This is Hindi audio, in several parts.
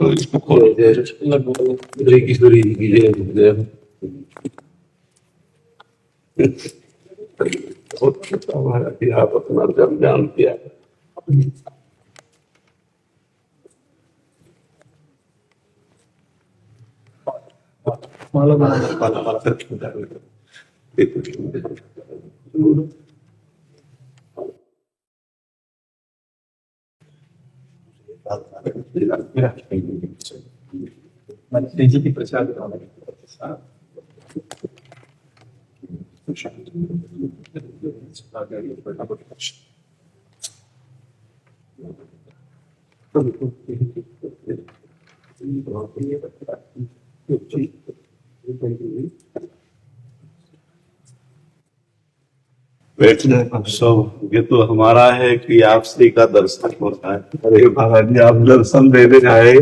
तो इसको खोलो। जय किशोरी जी की जय। हमारा कि आप अपना जब जान किया। जी की प्रसाद बैठना सब ये तो हमारा है कि आप श्री का दर्शन होता है। अरे महाराज जी, आप दर्शन देने आए,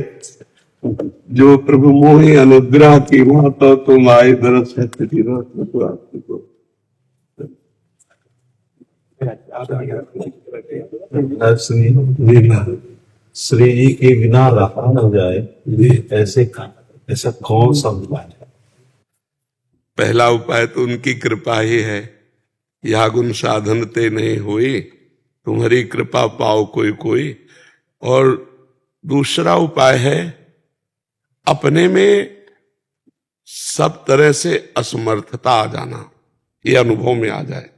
जो प्रभु मोहि अनुग्रह की वहां तो तुम आए दर्श है तो आपको श्री जी के बिना रहा न जाए, ऐसा कौन सा उपाय है? पहला उपाय तो उनकी कृपा ही है। या गुण साधन ते नहीं हुई, तुम्हारी कृपा पाओ कोई कोई। और दूसरा उपाय है अपने में सब तरह से असमर्थता आ जाना, ये अनुभव में आ जाए।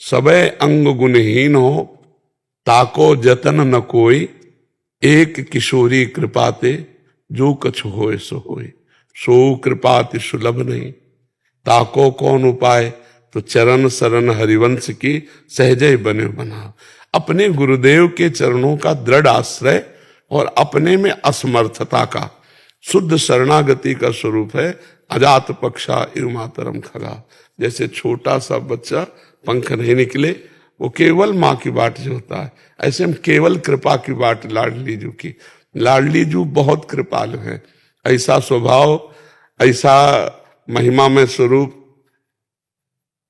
सबे अंग गुणहीन हो, ताको जतन न कोई। एक किशोरी कृपाते, जो कछु होए सो होए। सो कृपाति सुलभ नहीं, ताको कौन उपाय। तो चरण शरण हरिवंश की सहजय बने बना। अपने गुरुदेव के चरणों का दृढ़ आश्रय और अपने में असमर्थता का शुद्ध शरणागति का स्वरूप है अजात पक्षा इव मातरम खगा। जैसे छोटा सा बच्चा पंख नहीं निकले, वो केवल माँ की बाट जो होता है, ऐसे हम केवल कृपा की बाट लाडली जू की। लाडली जू बहुत कृपालु है, ऐसा स्वभाव, ऐसा महिमा में स्वरूप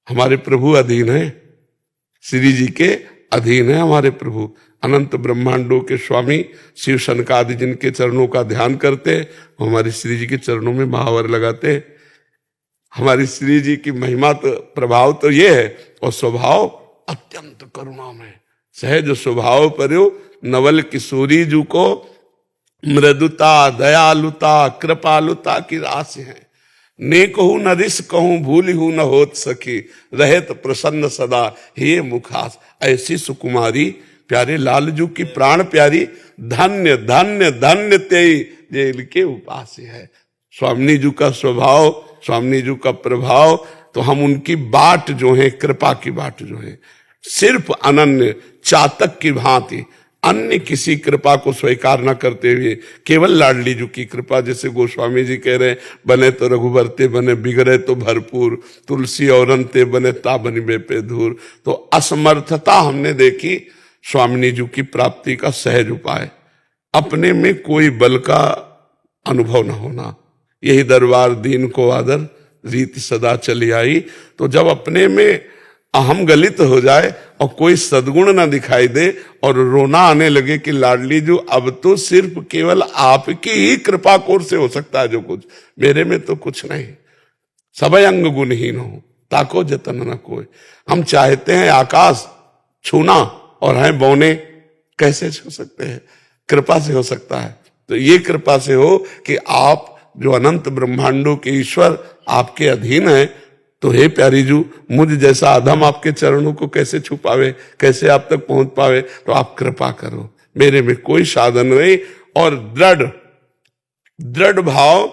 हमारे प्रभु अधीन है। श्री जी के अधीन है हमारे प्रभु। अनंत ब्रह्मांडों के स्वामी शिव शनकादि जिनके चरणों का ध्यान करते, हमारे श्री जी के चरणों में महावर लगाते। हमारी श्री जी की महिमा तो प्रभाव तो ये है, और स्वभाव अत्यंत करुणा में सहज स्वभाव पर्यो नवल किशोरी जू को मृदुता दयालुता कृपालुता की राशि है। ने कहूं न रिस कहूं भूली हूं न होत सकी, रहत प्रसन्न सदा हे मुखास। ऐसी सुकुमारी प्यारे लालजू की प्राण प्यारी, धन्य धन्य धन्य तेई जेल के उपास है। स्वामी जी का स्वभाव, स्वामी जी का प्रभाव, तो हम उनकी बाट जो है, कृपा की बाट जो है, सिर्फ अनन्य चातक की भांति अन्य किसी कृपा को स्वीकार न करते हुए केवल लाडली जी की कृपा। जैसे गोस्वामी जी कह रहे, बने तो रघुबर ते बने, बिगड़े तो भरपूर, तुलसी औरन ते बने ता बनी बेपे धूर। तो असमर्थता हमने देखी स्वामी जी की प्राप्ति का सहज उपाय, अपने में कोई बल का अनुभव न होना। यही दरबार दीन को आदर, रीति सदा चली आई। तो जब अपने में अहम गलित हो जाए और कोई सद्गुण ना दिखाई दे और रोना आने लगे कि लाडली जो अब तो सिर्फ केवल आपकी ही कृपा कोर से हो सकता है जो कुछ, मेरे में तो कुछ नहीं। सब अंग गुणहीन हो, ताको जतन न कोई। हम चाहते हैं आकाश छूना और हैं बौने, कैसे छू सकते हैं? कृपा से हो सकता है। तो ये कृपा से हो कि आप जो अनंत ब्रह्मांडों के ईश्वर आपके अधीन है। तो हे प्यारी जू, मुझ जैसा अधम आपके चरणों को कैसे छू पावे, कैसे आप तक पहुंच पावे? तो आप कृपा करो, मेरे में कोई साधन नहीं। और दृढ़ भाव,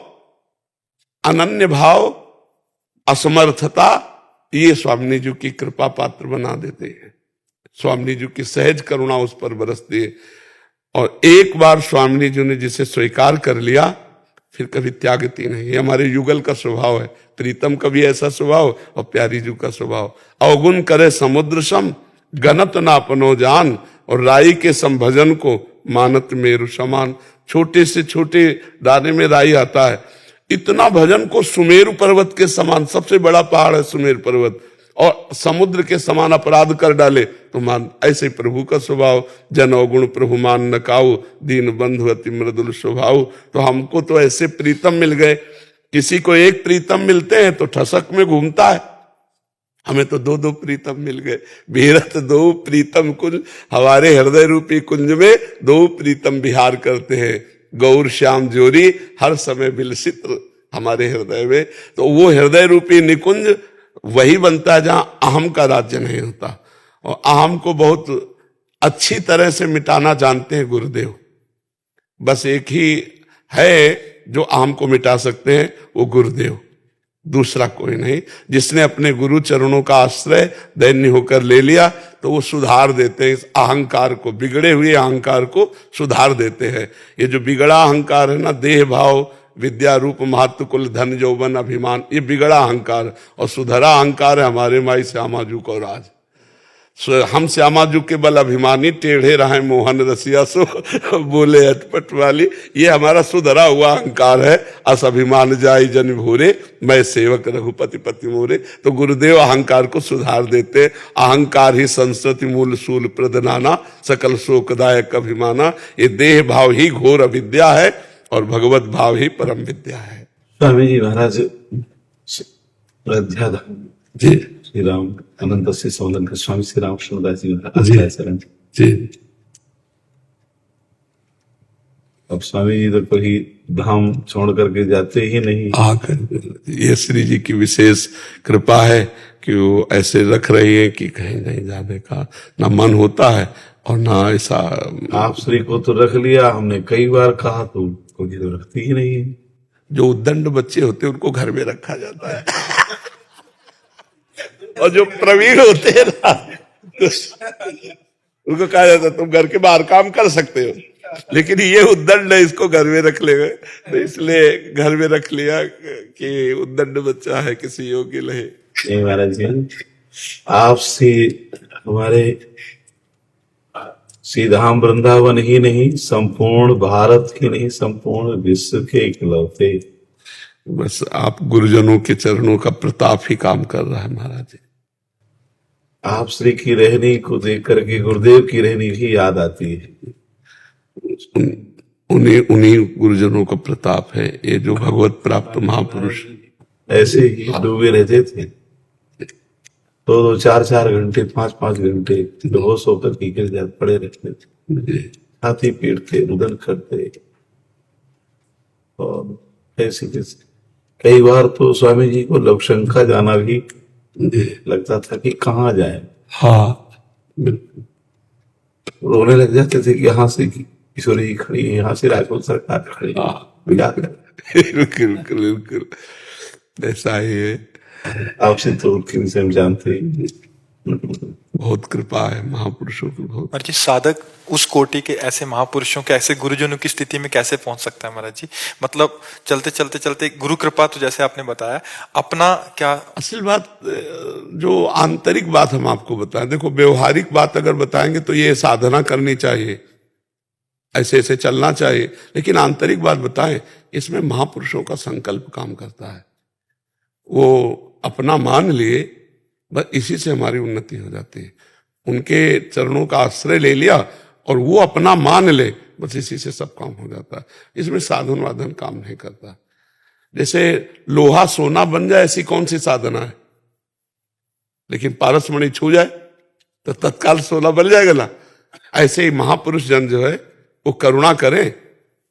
अनन्य भाव, असमर्थता, ये स्वामी जी की कृपा पात्र बना देते हैं। स्वामी जी की सहज करुणा उस पर बरसती है। और एक बार स्वामी जी ने जिसे स्वीकार कर लिया, फिर कभी त्यागती नहीं। ये हमारे युगल का स्वभाव है। प्रीतम का भी ऐसा स्वभाव और प्यारी जी का स्वभाव। अवगुण करे समुद्र सम, गणत ना अपनो जान। और राई के संभजन को मानत मेरु समान। छोटे से छोटे दाने में राई आता है, इतना भजन को सुमेरु पर्वत के समान, सबसे बड़ा पहाड़ है सुमेरु पर्वत, और समुद्र के समान अपराध कर डाले तो मान, ऐसे ही प्रभु का स्वभाव, जन अवगुण प्रभु मान न काऊ, दीन बंधु अति मृदुल स्वभाव। तो हमको तो ऐसे प्रीतम मिल गए, किसी को एक प्रीतम मिलते हैं तो ठसक में घूमता है, हमें तो दो दो प्रीतम मिल गए। बीरत दो प्रीतम कुंज, हमारे हृदय रूपी कुंज में दो प्रीतम विहार करते हैं, गौर श्याम जोरी हर समय विलसित हमारे हृदय में। तो वो हृदय रूपी निकुंज वही बनता है जहां अहम का राज्य नहीं होता, और अहम को बहुत अच्छी तरह से मिटाना जानते हैं गुरुदेव। बस एक ही है जो अहम को मिटा सकते हैं, वो गुरुदेव, दूसरा कोई नहीं। जिसने अपने गुरु चरणों का आश्रय दैन्य होकर ले लिया तो वो सुधार देते हैं इस अहंकार को, बिगड़े हुए अहंकार को सुधार देते हैं। ये जो बिगड़ा अहंकार है ना, देह भाव विद्या रूप महत्व कुल धन यौवन अभिमान, ये बिगड़ा अहंकार, और सुधरा अहंकार है हमारे माई श्यामाजू को राज। हम श्यामाजू के बल अभिमानी, टेढ़े रहे मोहन रसिया सो बोले अटपट वाली, ये हमारा सुधरा हुआ अहंकार है। अस अभिमान जाई जन भोरे, मैं सेवक रघुपति पति मोरे। तो गुरुदेव अहंकार को सुधार देते। अहंकार ही संस्कृति मूल सूल प्रदनाना, सकल शोकदायक अभिमाना। ये देह भाव ही घोर अविद्या है और भगवत भाव ही परम विद्या है। स्वामी जी महाराज अध्यात्म जी श्री राम अनंत से सौंदन के स्वामी श्री रामकृष्णदास जी महाराज जी। शरण। जी अब स्वामी जी तो कहीं धाम छोड़ करके जाते ही नहीं। आकर ये श्री जी की विशेष कृपा है कि वो ऐसे रख रही है कि कहीं नहीं जाने का ना मन होता है और ना ऐसा। आप श्री को तो रख लिया, हमने कई बार कहा तो कोई तो रखती ही नहीं है। जो उद्दंड बच्चे होते हैं उनको घर में रखा जाता है और जो प्रवीण होते हैं ना उनको कहा जाता है तुम घर के बाहर काम कर सकते हो, लेकिन ये उद्दंड है, इसको घर में रख लेंगे। तो इसलिए घर में रख लिया कि उद्दंड बच्चा है, किसी योग्य नहीं। नहीं महाराज जी, आपसे हमारे श्रीधाम वृंदावन ही नहीं, संपूर्ण भारत के नहीं, संपूर्ण विश्व के इकलौते। बस आप गुरुजनों के चरणों का प्रताप ही काम कर रहा है महाराज जी। आप श्री की रहनी को देख करके गुरुदेव की रहनी भी याद आती है। उन्हीं गुरुजनों का प्रताप है ये, जो भगवत प्राप्त महापुरुष ऐसे ही डूबे रहते थे, दो 4 घंटे 5 घंटे बेहोश होकर की गिर जाते पड़े रहते थे, छाती पीटते रुदन करते। और ऐसे कई बार तो स्वामी जी को लवशंका जाना भी लगता था कि कहाँ जाए। हाँ रोने लग जाते थे कि यहाँ से किशोरी जी खड़ी है, यहाँ से राजपूत सरकार खड़ी है। बिल्कुल बिल्कुल ऐसा ही है। आपसे तो उनके विषय में जानते ही। बहुत कृपा है महापुरुषों की बहुत। महाराज जी, साधक उस कोटि के ऐसे महापुरुषों के, ऐसे गुरुजनों की स्थिति में कैसे पहुंच सकता है महाराज जी? मतलब चलते चलते चलते गुरु कृपा तो जैसे आपने बताया, अपना क्या असल बात, जो आंतरिक बात हम आपको बताएं, देखो व्यवहारिक बात अगर बताएंगे तो ये साधना करनी चाहिए, ऐसे ऐसे चलना चाहिए, लेकिन आंतरिक बात बताएं, इसमें महापुरुषों का संकल्प काम करता है। वो अपना मान लिए, बस इसी से हमारी उन्नति हो जाती है। उनके चरणों का आश्रय ले लिया और वो अपना मान ले, बस इसी से सब काम हो जाता है। इसमें साधन वाधन काम नहीं करता। जैसे लोहा सोना बन जाए, ऐसी कौन सी साधना है? लेकिन पारसमणि छू जाए तो तत्काल सोना बन जाएगा ना। ऐसे ही महापुरुष जन जो है वो करुणा करें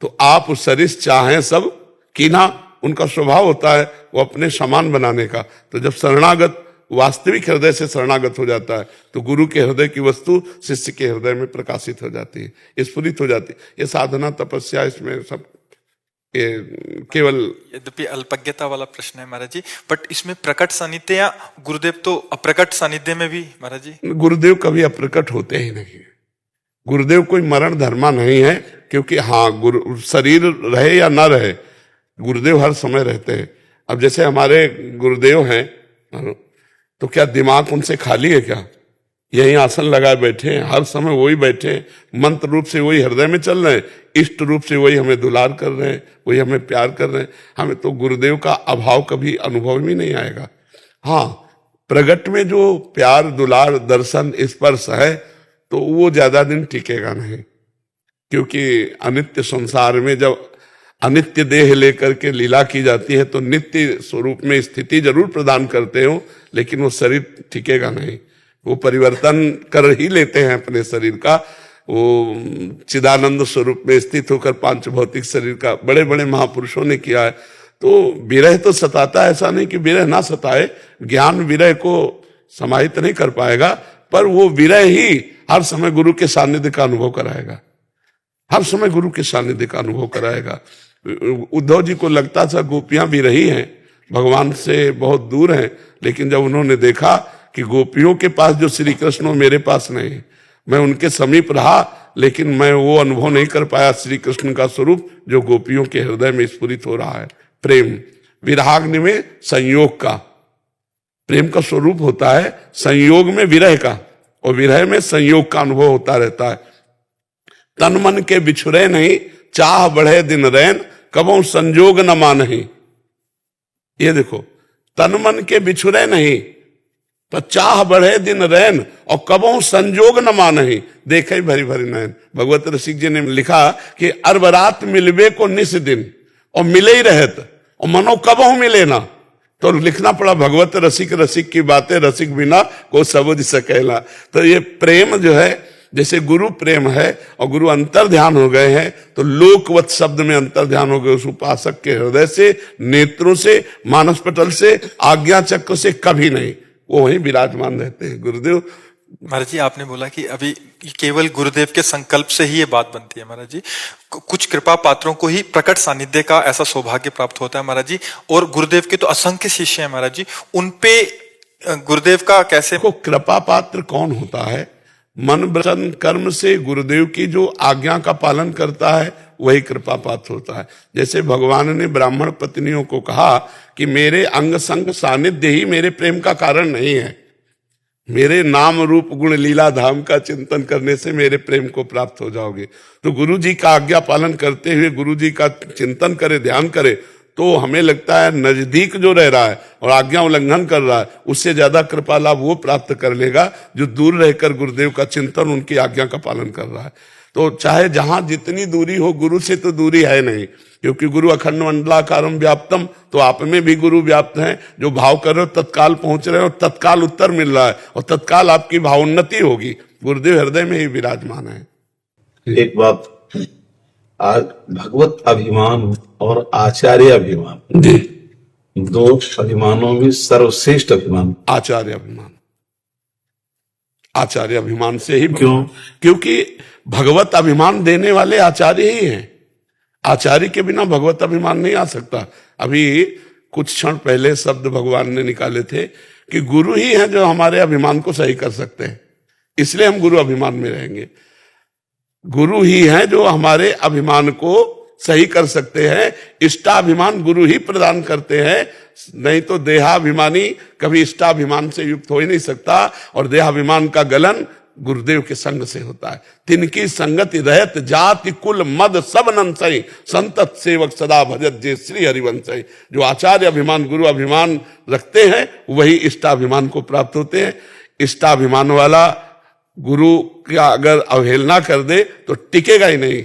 तो आप उस सरिस चाहें सब कीना, उनका स्वभाव होता है वो अपने समान बनाने का। तो जब शरणागत वास्तविक हृदय से शरणागत हो जाता है तो गुरु के हृदय की वस्तु शिष्य के हृदय में प्रकाशित हो जाती है, स्फुरित हो जाती है। ये साधना तपस्या, इसमें सब केवल यद्यपि अल्पज्ञता वाला प्रश्न है महाराज जी, बट इसमें प्रकट सानिध्य या गुरुदेव तो अप्रकट सानिध्य में भी महाराज जी? गुरुदेव कभी अप्रकट होते ही नहीं। गुरुदेव कोई मरण धर्मा नहीं है, क्योंकि हाँ गुरु शरीर रहे या ना रहे, गुरुदेव हर समय रहते हैं। अब जैसे हमारे गुरुदेव हैं तो क्या दिमाग उनसे खाली है क्या? यही आसन लगाए बैठे हैं, हर समय वही बैठे हैं, मंत्र रूप से वही हृदय में चल रहे हैं, इष्ट रूप से वही हमें दुलार कर रहे हैं, वही हमें प्यार कर रहे हैं। हमें तो गुरुदेव का अभाव कभी अनुभव ही नहीं आएगा। हाँ, प्रगट में जो प्यार दुलार दर्शन स्पर्श है तो वो ज्यादा दिन टिकेगा नहीं, क्योंकि अनित्य संसार में जब अनित्य देह लेकर के लीला की जाती है तो नित्य स्वरूप में स्थिति जरूर प्रदान करते हो, लेकिन वो शरीर टिकेगा नहीं, वो परिवर्तन कर ही लेते हैं अपने शरीर का। वो चिदानंद स्वरूप में स्थित होकर पांच भौतिक शरीर का बड़े बड़े महापुरुषों ने किया है। तो विरह तो सताता है, ऐसा नहीं कि विरह ना सताए, ज्ञान विरह को समाहित नहीं कर पाएगा, पर वो विरह ही हर समय गुरु के सानिध्य का अनुभव कराएगा, हर समय गुरु के सानिध्य का अनुभव कराएगा। उद्धव जी को लगता था गोपियां भी रही हैं, भगवान से बहुत दूर हैं, लेकिन जब उन्होंने देखा कि गोपियों के पास जो श्री कृष्ण हो मेरे पास नहीं, मैं उनके समीप रहा लेकिन मैं वो अनुभव नहीं कर पाया श्री कृष्ण का स्वरूप जो गोपियों के हृदय में स्फुरित हो रहा है। प्रेम विराग्नि में संयोग का, प्रेम का स्वरूप होता है संयोग में विरह का, और विरह में संयोग का अनुभव होता रहता है। तन मन के बिछुरे नहीं, चाह बढ़े दिन रैन, कबहु संजोग न मानहि। ये देखो, तन मन के बिछुरे नहीं पर चाह बढ़े दिन रैन, और कबहु संजोग न मानहि, देखे भरी भरी नैन। भगवत रसिक जी ने लिखा कि अरबरात मिलबे को निस दिन, और मिले ही रहत, और मनो कबहु मिले ना। तो लिखना पड़ा भगवत रसिक रसिक की बातें रसिक बिना को सबुझ सकेला। तो ये प्रेम जो है, जैसे गुरु प्रेम है और गुरु अंतर ध्यान हो गए हैं, तो लोकवत शब्द में अंतर ध्यान हो गए उस उपासक के हृदय से, नेत्रों से, मानस पटल से, आज्ञा चक्र से कभी नहीं, वो वहीं विराजमान रहते हैं। गुरुदेव महाराज जी, आपने बोला कि अभी केवल गुरुदेव के संकल्प से ही ये बात बनती है महाराज जी, कुछ कृपा पात्रों को ही प्रकट सानिध्य का ऐसा सौभाग्य प्राप्त होता है महाराज जी, और गुरुदेव के तो असंख्य शिष्य हैं महाराज जी, उनपे गुरुदेव का कैसे को कृपा पात्र कौन होता है? मन वचन कर्म से गुरुदेव की जो आज्ञा का पालन करता है वही कृपा पात्र होता है। जैसे भगवान ने ब्राह्मण पत्नियों को कहा कि मेरे अंग संग सानिध्य ही मेरे प्रेम का कारण नहीं है, मेरे नाम रूप गुण लीला धाम का चिंतन करने से मेरे प्रेम को प्राप्त हो जाओगे। तो गुरु जी का आज्ञा पालन करते हुए गुरु जी का चिंतन करे, ध्यान करे, तो हमें लगता है नजदीक जो रह रहा है और आज्ञा उल्लंघन कर रहा है उससे ज्यादा कृपा लाभ वो प्राप्त कर लेगा जो दूर रहकर गुरुदेव का चिंतन, उनकी आज्ञा का पालन कर रहा है। तो चाहे जहां जितनी दूरी हो, गुरु से तो दूरी है नहीं, क्योंकि गुरु अखंड मंडलाकारम व्याप्तम, तो आप में भी गुरु व्याप्त हैं। जो भाव कर रहे हो तत्काल पहुंच रहे हो, तत्काल उत्तर मिल रहा है और तत्काल आपकी भावोन्नति होगी। गुरुदेव हृदय में ही विराजमान है। एक बात, आज भगवत अभिमान और आचार्य अभिमान जी, दो अभिमानों में सर्वश्रेष्ठ अभिमान आचार्य अभिमान। आचार्य अभिमान से ही, क्यों? क्योंकि भगवत अभिमान देने वाले आचार्य ही हैं। आचार्य के बिना भगवत अभिमान नहीं आ सकता। अभी कुछ क्षण पहले शब्द भगवान ने निकाले थे कि गुरु ही हैं जो हमारे अभिमान को सही कर सकते हैं, इसलिए हम गुरु अभिमान में रहेंगे। गुरु ही हैं जो हमारे अभिमान को सही कर सकते हैं। इष्टाभिमान गुरु ही प्रदान करते हैं, नहीं तो देहाभिमानी कभी इष्टाभिमान से युक्त हो ही नहीं सकता। और देहाभिमान का गलन गुरुदेव के संग से होता है। तिनकी संगति रहत जाति कुल मद सब नंसई, संतत सेवक सदा भजत जे श्री हरिवंशई। जो आचार्य अभिमान गुरु अभिमान रखते हैं वही इष्टाभिमान को प्राप्त होते हैं। इष्टाभिमान वाला गुरु का अगर अवहेलना कर दे तो टिकेगा ही नहीं,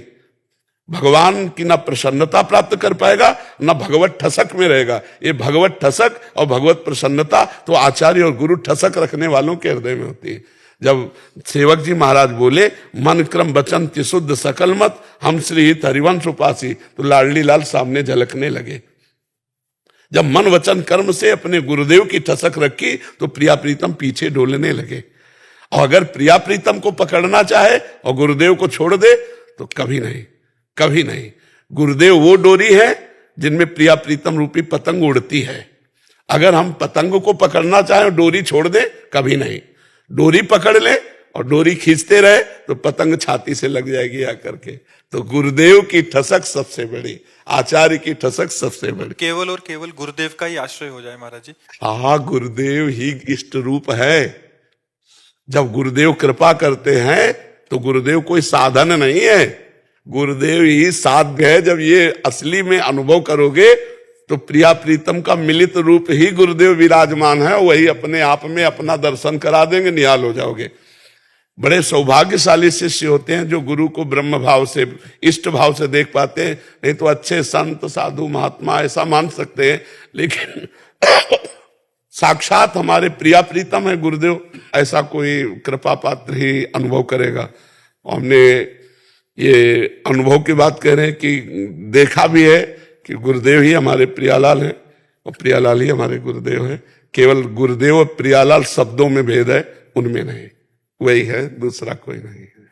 भगवान की ना प्रसन्नता प्राप्त कर पाएगा ना भगवत ठसक में रहेगा। ये भगवत ठसक और भगवत प्रसन्नता तो आचार्य और गुरु ठसक रखने वालों के हृदय में होती है। जब सेवक जी महाराज बोले मन क्रम वचन त्रिशुद्ध सकल मत, हम श्री हित हरिवंश उपासी, तो लाडली लाल सामने झलकने लगे। जब मन वचन कर्म से अपने गुरुदेव की ठसक रखी तो प्रिया प्रीतम पीछे डोलने लगे। और अगर प्रिया प्रीतम को पकड़ना चाहे और गुरुदेव को छोड़ दे तो कभी नहीं, कभी नहीं। गुरुदेव वो डोरी है जिनमें प्रिया प्रीतम रूपी पतंग उड़ती है। अगर हम पतंग को पकड़ना चाहें और डोरी छोड़ दे, कभी नहीं। डोरी पकड़ ले और डोरी खींचते रहे तो पतंग छाती से लग जाएगी आकर के। तो गुरुदेव की ठसक सबसे बड़ी, आचार्य की ठसक सबसे बड़ी। केवल और केवल गुरुदेव का ही आश्रय हो जाए महाराज जी। हाँ, गुरुदेव ही इष्ट रूप है। जब गुरुदेव कृपा करते हैं तो गुरुदेव कोई साधन नहीं है, गुरुदेव ही साध्य है। जब ये असली में अनुभव करोगे तो प्रिया प्रीतम का मिलित रूप ही गुरुदेव विराजमान है, वही अपने आप में अपना दर्शन करा देंगे, निहाल हो जाओगे। बड़े सौभाग्यशाली शिष्य होते हैं जो गुरु को ब्रह्म भाव से, इष्ट भाव से देख पाते हैं। नहीं तो अच्छे संत साधु महात्मा ऐसा मान सकते हैं, लेकिन साक्षात हमारे प्रिया प्रीतम है गुरुदेव, ऐसा कोई कृपा पात्र ही अनुभव करेगा। हमने ये अनुभव की बात कह रहे हैं कि देखा भी है कि गुरुदेव ही हमारे प्रियालाल हैं और प्रियालाल ही हमारे गुरुदेव हैं। केवल गुरुदेव और प्रियालाल शब्दों में भेद है, उनमें नहीं, वही है, दूसरा कोई नहीं।